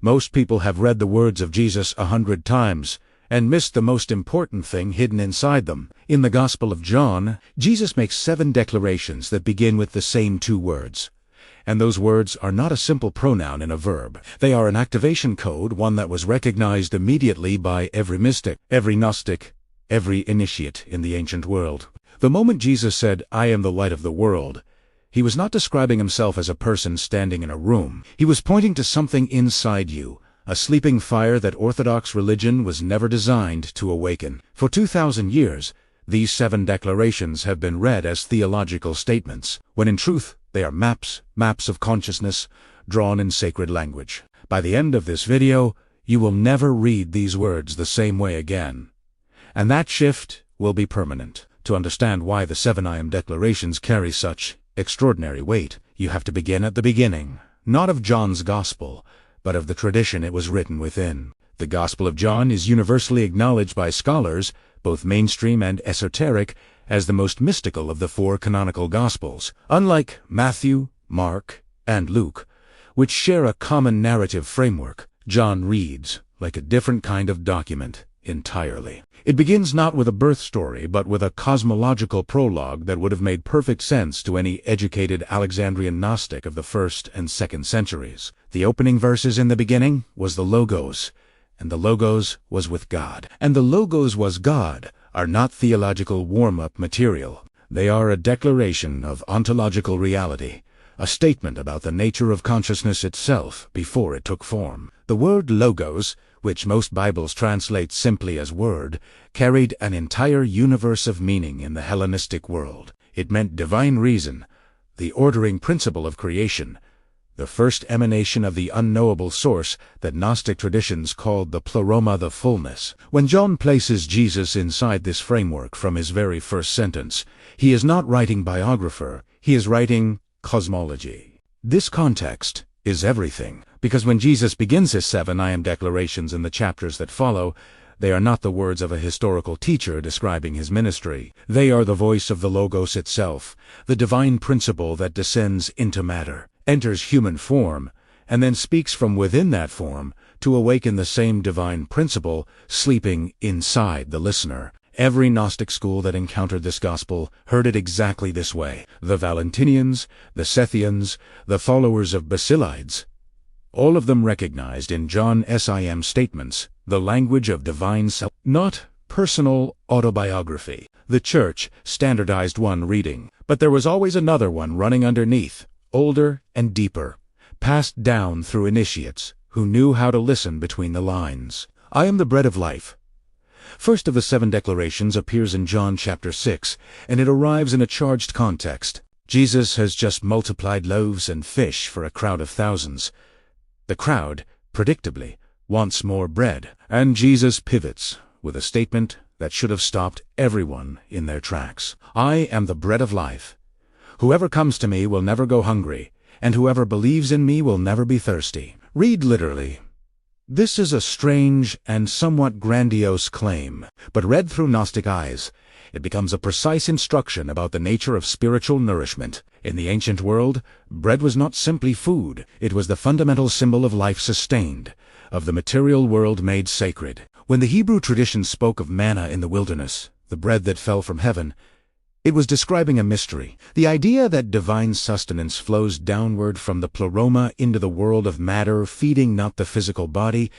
Most people have read the words of Jesus 100 times and missed the most important thing hidden inside them. In the Gospel of John, Jesus makes 7 declarations that begin with the same 2 words. And those words are not a simple pronoun in a verb. They are an activation code, one that was recognized immediately by every mystic, every Gnostic, every initiate in the ancient world. The moment Jesus said, "I am the light of the world," he was not describing himself as a person standing in a room. He was pointing to something inside you, a sleeping fire that Orthodox religion was never designed to awaken. For 2,000 years, these 7 declarations have been read as theological statements, when in truth they are maps of consciousness, drawn in sacred language. By the end of this video, you will never read these words the same way again. And that shift will be permanent. To understand why the 7 I am declarations carry such extraordinary weight, you have to begin at the beginning, not of John's Gospel, but of the tradition it was written within. The Gospel of John is universally acknowledged by scholars, both mainstream and esoteric, as the most mystical of the 4 canonical Gospels. Unlike Matthew, Mark, and Luke, which share a common narrative framework, John reads like a different kind of document entirely. It begins not with a birth story, but with a cosmological prologue that would have made perfect sense to any educated Alexandrian Gnostic of the 1st and 2nd centuries. The opening verses in the beginning was the Logos, and the Logos was with God. And the Logos was God are not theological warm-up material. They are a declaration of ontological reality, a statement about the nature of consciousness itself before it took form. The word Logos, which most Bibles translate simply as word, carried an entire universe of meaning in the Hellenistic world. It meant divine reason, the ordering principle of creation, the first emanation of the unknowable source that Gnostic traditions called the pleroma, the fullness. When John places Jesus inside this framework from his very first sentence, he is not writing biographer, he is writing cosmology. This context is everything, because when Jesus begins his 7 I am declarations in the chapters that follow, they are not the words of a historical teacher describing his ministry. They are the voice of the Logos itself, the divine principle that descends into matter, enters human form, and then speaks from within that form to awaken the same divine principle sleeping inside the listener. Every Gnostic school that encountered this gospel heard it exactly this way. The Valentinians, the Sethians, the followers of Basilides, all of them recognized in John's SIM statements the language of divine self, not personal autobiography. The Church standardized one reading, but there was always another one running underneath, older and deeper, passed down through initiates who knew how to listen between the lines. I am the bread of life. First of the 7 declarations appears in John chapter 6, and it arrives in a charged context. Jesus has just multiplied loaves and fish for a crowd of thousands. The crowd, predictably, wants more bread, and Jesus pivots with a statement that should have stopped everyone in their tracks. I am the bread of life. Whoever comes to me will never go hungry, and whoever believes in me will never be thirsty. Read literally. This is a strange and somewhat grandiose claim, but read through Gnostic eyes, it becomes a precise instruction about the nature of spiritual nourishment. In the ancient world, bread was not simply food, it was the fundamental symbol of life sustained, of the material world made sacred. When the Hebrew tradition spoke of manna in the wilderness, the bread that fell from heaven, it was describing a mystery. The idea that divine sustenance flows downward from the pleroma into the world of matter, feeding not the physical body,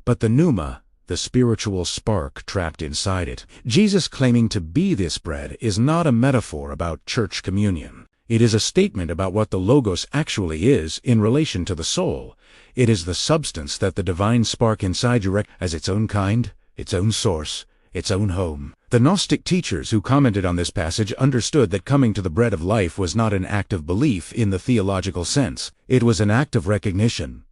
but the pneuma, the spiritual spark trapped inside it. Jesus claiming to be this bread is not a metaphor about church communion. It is a statement about what the Logos actually is in relation to the soul. It is the substance that the divine spark inside you as its own kind, its own source, its own home. The Gnostic teachers who commented on this passage understood that coming to the bread of life was not an act of belief in the theological sense. It was an act of recognition.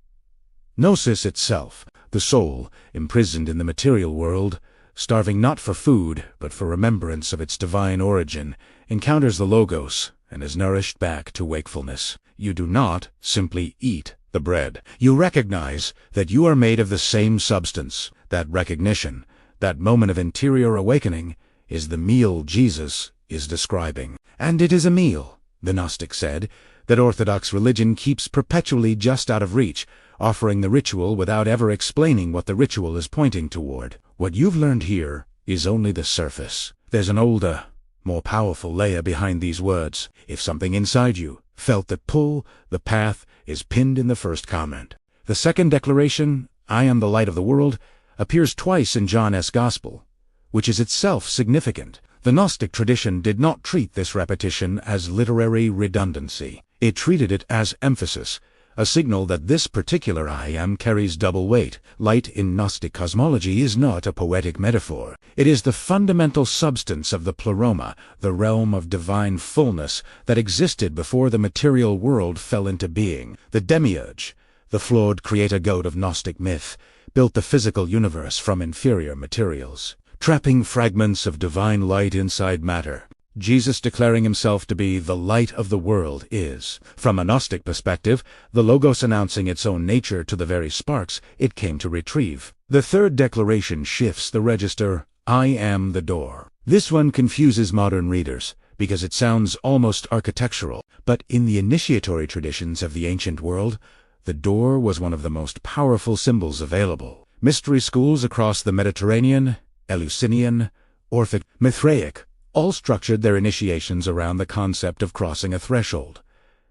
Gnosis itself, the soul, imprisoned in the material world, starving not for food, but for remembrance of its divine origin, encounters the Logos and is nourished back to wakefulness. You do not simply eat the bread. You recognize that you are made of the same substance. That recognition, that moment of interior awakening, is the meal Jesus is describing. And it is a meal, the Gnostic said, that Orthodox religion keeps perpetually just out of reach, offering the ritual without ever explaining what the ritual is pointing toward. What you've learned here is only the surface. There's an older, more powerful layer behind these words. If something inside you felt that pull, the path is pinned in the first comment. The second declaration, I am the light of the world, appears twice in John's Gospel, which is itself significant. The Gnostic tradition did not treat this repetition as literary redundancy. It treated it as emphasis, a signal that this particular I am carries double weight. Light in Gnostic cosmology is not a poetic metaphor. It is the fundamental substance of the pleroma, the realm of divine fullness that existed before the material world fell into being. The demiurge, the flawed creator-god of Gnostic myth, built the physical universe from inferior materials, trapping fragments of divine light inside matter. Jesus declaring himself to be the light of the world is, from a Gnostic perspective, the Logos announcing its own nature to the very sparks it came to retrieve. The third declaration shifts the register, I am the door. This one confuses modern readers, because it sounds almost architectural, but in the initiatory traditions of the ancient world, the door was one of the most powerful symbols available. Mystery schools across the Mediterranean, Eleusinian, Orphic, Mithraic, all structured their initiations around the concept of crossing a threshold.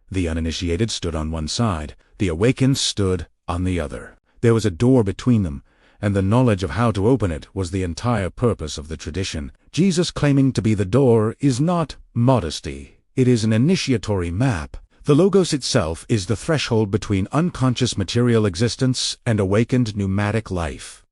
The uninitiated stood on one side, the awakened stood on the other. There was a door between them, and the knowledge of how to open it was the entire purpose of the tradition. Jesus claiming to be the door is not modesty, it is an initiatory map. The Logos itself is the threshold between unconscious material existence and awakened pneumatic life.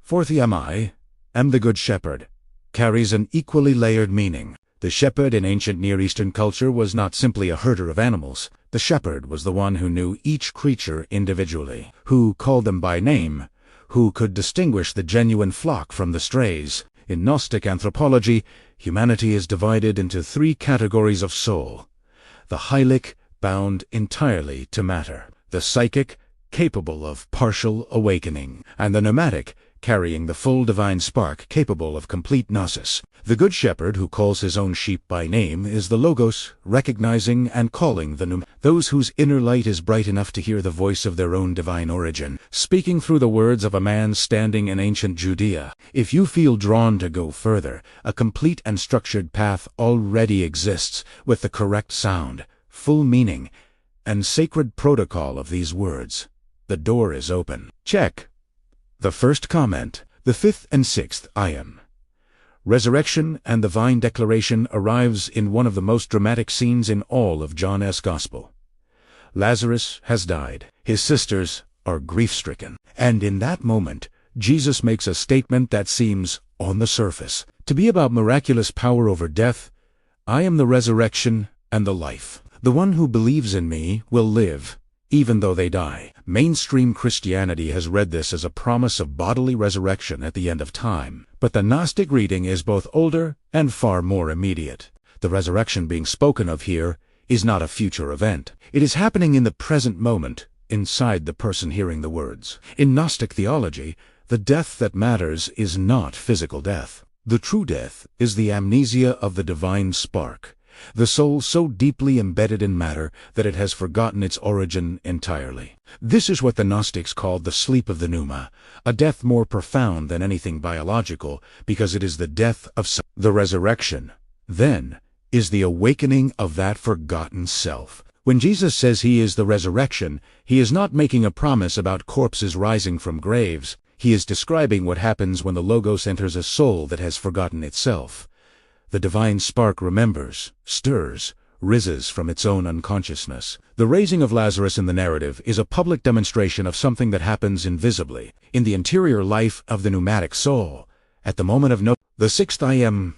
Fourth I am the Good Shepherd, carries an equally layered meaning. The shepherd in ancient Near Eastern culture was not simply a herder of animals. The shepherd was the one who knew each creature individually, who called them by name, who could distinguish the genuine flock from the strays. In Gnostic anthropology, humanity is divided into three categories of soul. The hylic, bound entirely to matter. The psychic, capable of partial awakening. And the pneumatic, carrying the full divine spark capable of complete gnosis. The Good Shepherd, who calls his own sheep by name, is the Logos, recognizing and calling the those whose inner light is bright enough to hear the voice of their own divine origin, speaking through the words of a man standing in ancient Judea. If you feel drawn to go further, a complete and structured path already exists with the correct sound, full meaning, and sacred protocol of these words. The door is open. Check. The first comment, the fifth and sixth I am. Resurrection and divine declaration arrives in one of the most dramatic scenes in all of John's Gospel. Lazarus has died. His sisters are grief-stricken. And in that moment, Jesus makes a statement that seems, on the surface, to be about miraculous power over death. I am the resurrection and the life. The one who believes in me will live, even though they die. Mainstream Christianity has read this as a promise of bodily resurrection at the end of time, but the Gnostic reading is both older and far more immediate. The resurrection being spoken of here is not a future event. It is happening in the present moment, inside the person hearing the words. In Gnostic theology, the death that matters is not physical death. The true death is the amnesia of the divine spark, the soul so deeply embedded in matter that it has forgotten its origin entirely. This is what the Gnostics called the sleep of the pneuma, a death more profound than anything biological, because it is the death of self. The resurrection, then, is the awakening of that forgotten self. When Jesus says he is the resurrection, he is not making a promise about corpses rising from graves. He is describing what happens when the Logos enters a soul that has forgotten itself. The divine spark remembers, stirs, rises from its own unconsciousness. The raising of Lazarus in the narrative is a public demonstration of something that happens invisibly, in the interior life of the pneumatic soul. At the moment of the sixth I am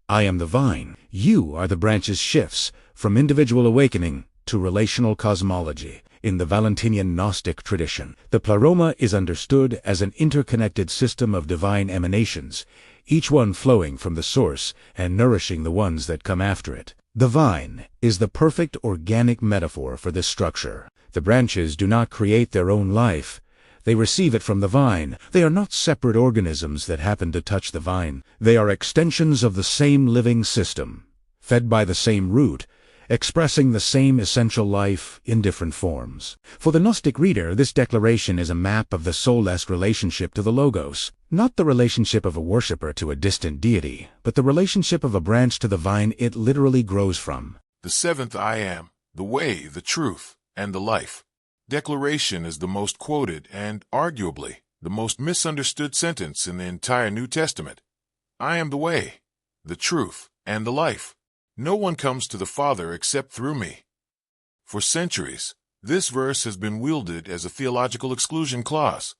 the vine. You are the branches shifts from individual awakening to relational cosmology. In the Valentinian Gnostic tradition, the pleroma is understood as an interconnected system of divine emanations, each one flowing from the source and nourishing the ones that come after it. The vine is the perfect organic metaphor for this structure. The branches do not create their own life. They receive it from the vine. They are not separate organisms that happen to touch the vine. They are extensions of the same living system, fed by the same root, expressing the same essential life in different forms. For the Gnostic reader, this declaration is a map of the soulless relationship to the Logos, not the relationship of a worshipper to a distant deity, but the relationship of a branch to the vine it literally grows from. The seventh I am, the way, the truth, and the life. Declaration is the most quoted and, arguably, the most misunderstood sentence in the entire New Testament. I am the way, the truth, and the life. No one comes to the Father except through me. For centuries, this verse has been wielded as a theological exclusion clause,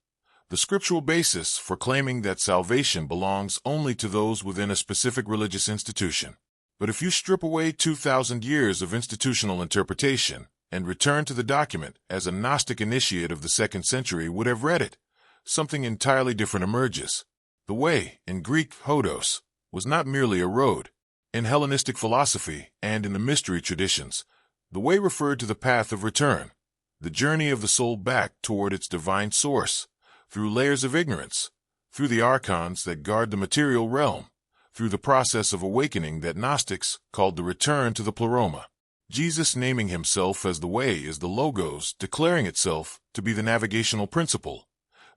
the scriptural basis for claiming that salvation belongs only to those within a specific religious institution. But if you strip away 2,000 years of institutional interpretation and return to the document as a Gnostic initiate of the 2nd century would have read it, something entirely different emerges. The way, in Greek hodos, was not merely a road. In Hellenistic philosophy and in the mystery traditions, the way referred to the path of return, the journey of the soul back toward its divine source, through layers of ignorance, through the archons that guard the material realm, through the process of awakening that Gnostics called the return to the pleroma. Jesus naming himself as the way is the Logos declaring itself to be the navigational principle,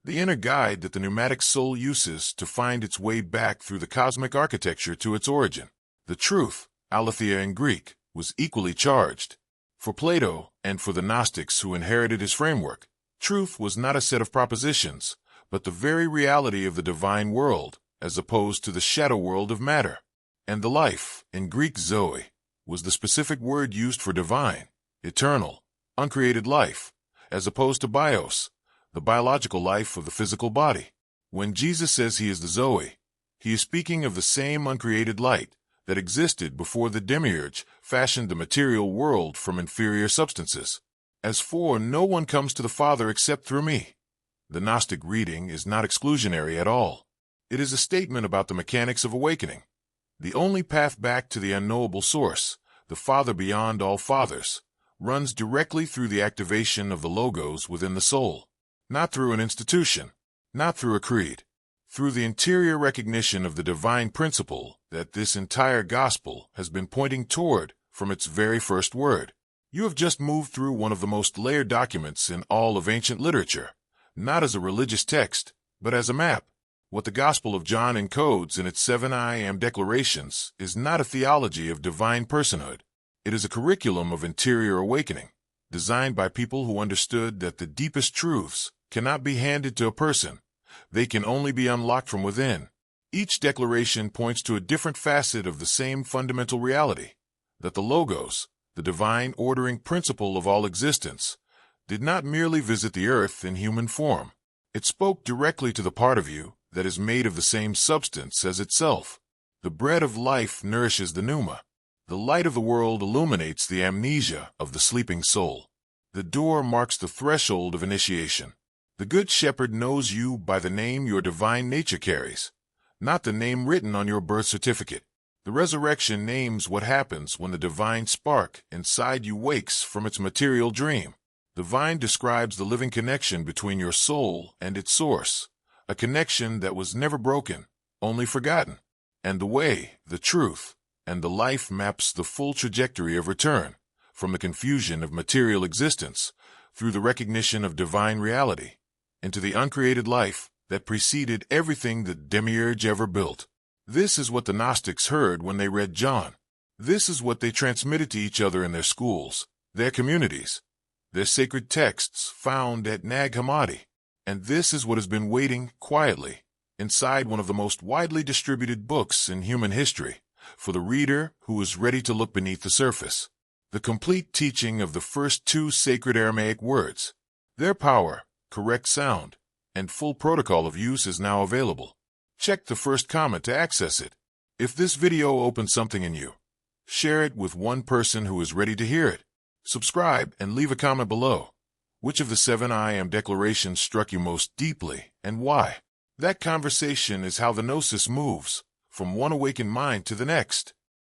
the inner guide that the pneumatic soul uses to find its way back through the cosmic architecture to its origin. The truth, aletheia in Greek, was equally charged. For Plato, and for the Gnostics who inherited his framework, truth was not a set of propositions, but the very reality of the divine world, as opposed to the shadow world of matter. And the life, in Greek zoe, was the specific word used for divine, eternal, uncreated life, as opposed to bios, the biological life of the physical body. When Jesus says he is the Zoe, he is speaking of the same uncreated light that existed before the demiurge fashioned the material world from inferior substances. As for no one comes to the Father except through me, the Gnostic reading is not exclusionary at all. It is a statement about the mechanics of awakening. The only path back to the unknowable source, the Father beyond all fathers, runs directly through the activation of the Logos within the soul, not through an institution, not through a creed, through the interior recognition of the divine principle that this entire gospel has been pointing toward from its very first word. You have just moved through one of the most layered documents in all of ancient literature, not as a religious text, but as a map. What the Gospel of John encodes in its 7 I am declarations is not a theology of divine personhood. It is a curriculum of interior awakening, designed by people who understood that the deepest truths cannot be handed to a person. They can only be unlocked from within. Each declaration points to a different facet of the same fundamental reality, that the Logos, the divine ordering principle of all existence, did not merely visit the earth in human form. It spoke directly to the part of you that is made of the same substance as itself. The bread of life nourishes the pneuma. The light of the world illuminates the amnesia of the sleeping soul. The door marks the threshold of initiation. The Good Shepherd knows you by the name your divine nature carries, not the name written on your birth certificate. The resurrection names what happens when the divine spark inside you wakes from its material dream. The vine describes the living connection between your soul and its source, a connection that was never broken, only forgotten. And the way, the truth, and the life maps the full trajectory of return, from the confusion of material existence, through the recognition of divine reality, into the uncreated life that preceded everything the demiurge ever built. This is what the Gnostics heard when they read John. This is what they transmitted to each other in their schools, their communities, their sacred texts found at Nag Hammadi. And this is what has been waiting quietly inside one of the most widely distributed books in human history for the reader who is ready to look beneath the surface. The complete teaching of the first 2 sacred Aramaic words. Their power, correct sound, and full protocol of use is now available. Check the first comment to access it. If this video opens something in you, share it with one person who is ready to hear it. Subscribe and leave a comment below. Which of the 7 I am declarations struck you most deeply, and why? That conversation is how the gnosis moves from one awakened mind to the next.